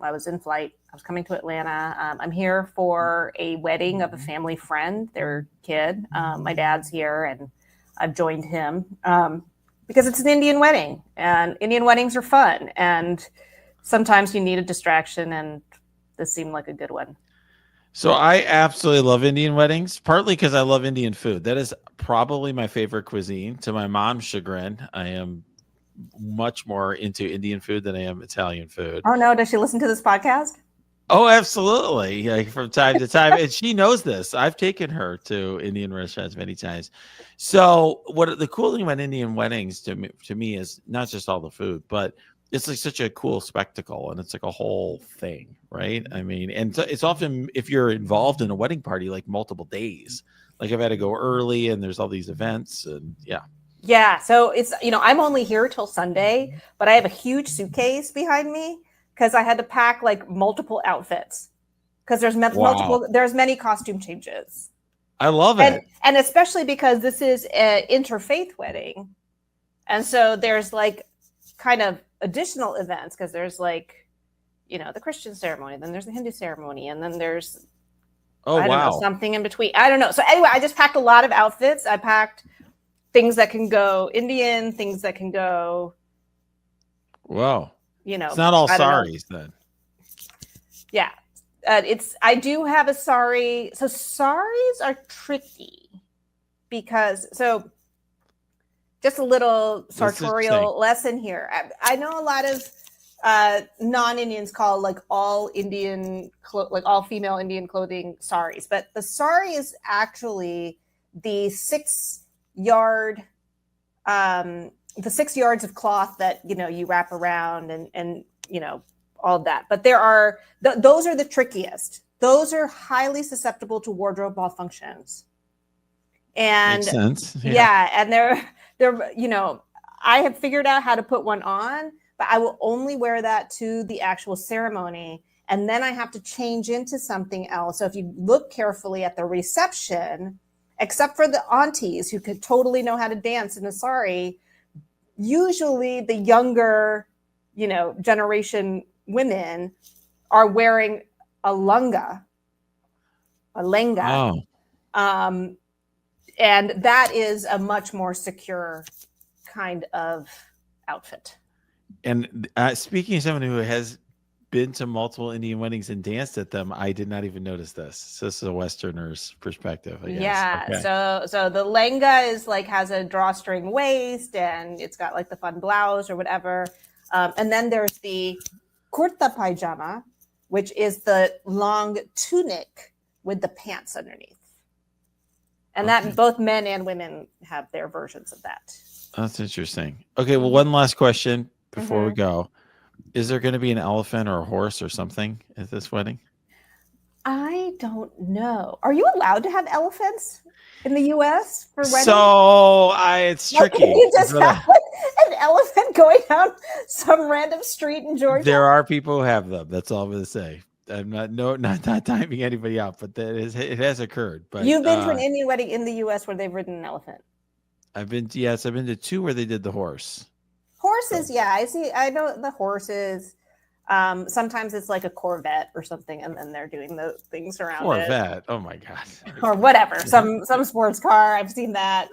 I was in flight. I was coming to Atlanta. I'm here for a wedding of a family friend, their kid. My dad's here, and I've joined him because it's an Indian wedding, and Indian weddings are fun. And sometimes you need a distraction, and this seemed like a good one. So I absolutely love Indian weddings, partly because I love Indian food. That is probably my favorite cuisine. To my mom's chagrin, I am much more into Indian food than I am Italian food. Oh no, does she listen to this podcast? Oh, absolutely. Like from time to time. And she knows this. I've taken her to Indian restaurants many times. So what the cool thing about Indian weddings to me is not just all the food, but it's like such a cool spectacle, and it's like a whole thing, right? I mean, and it's often, if you're involved in a wedding party, like multiple days. Like I've had to go early, and there's all these events, and yeah. Yeah, so it's, I'm only here till Sunday, but I have a huge suitcase behind me because I had to pack like multiple outfits because there's many costume changes. I love it. And especially because this is an interfaith wedding. And so there's like kind of additional events because there's like, the Christian ceremony, then there's the Hindu ceremony, and then there's something in between. I don't know. So anyway, I just packed a lot of outfits. I packed things that can go Indian, things that can go. Wow. It's not all saris then. Yeah. I do have a sari. So saris are tricky because, just a little sartorial lesson here. I know a lot of non-Indians call like all all female Indian clothing saris, but the sari is actually the 6 yards of cloth that you wrap around and all of that. But those are the trickiest. Those are highly susceptible to wardrobe malfunctions. And makes sense. Yeah, and they're I have figured out how to put one on, but I will only wear that to the actual ceremony, and then I have to change into something else. So if you look carefully at the reception, except for the aunties who could totally know how to dance in a sari, usually the younger, generation women are wearing a lenga. Oh. And that is a much more secure kind of outfit. And speaking of someone who has been to multiple Indian weddings and danced at them, I did not even notice this. So this is a Westerner's perspective, I guess. Yeah. Okay. So the lenga is like has a drawstring waist, and it's got like the fun blouse or whatever. And then there's the kurta pajama, which is the long tunic with the pants underneath. And that both men and women have their versions of that. That's interesting. Okay, well, one last question before we go. Is there going to be an elephant or a horse or something at this wedding? I don't know. Are you allowed to have elephants in the U.S. for weddings? So it's tricky. You just have an elephant going down some random street in Georgia? There are people who have them. That's all I'm going to say. I'm not timing anybody out, but it has occurred. But you've been to an Indian wedding in the U.S. where they've ridden an elephant? I've been to 2 where they did the horse. Horses, yeah, I know the horses. Sometimes it's like a Corvette or something, and then they're doing the things around Corvette. Oh my god. Or whatever, some sports car. I've seen that.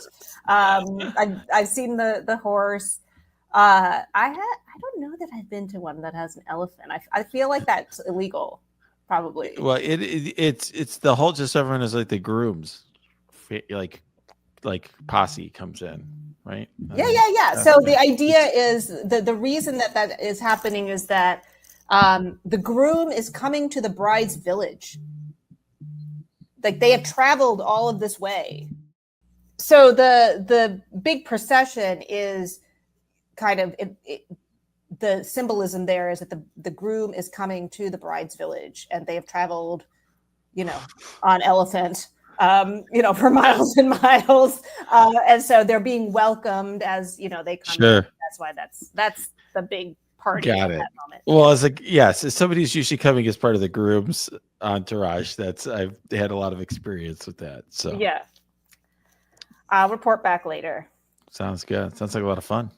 I've seen the horse. I don't know that I've been to one that has an elephant. I feel like that's illegal, probably. Well, it's the whole, just everyone is like the grooms, like posse comes in, right? Yeah. So the idea is the reason that is happening is that the groom is coming to the bride's village. Like they have traveled all of this way. So the big procession is kind of the symbolism there is that the groom is coming to the bride's village, and they have traveled, on elephant, for miles and miles, and so they're being welcomed as they come. Sure. In. That's why that's the big party Got at it. that moment. Well, as yes, as somebody who's usually coming as part of the groom's entourage, I've had a lot of experience with that. So yeah, I'll report back later. Sounds good. Sounds like a lot of fun.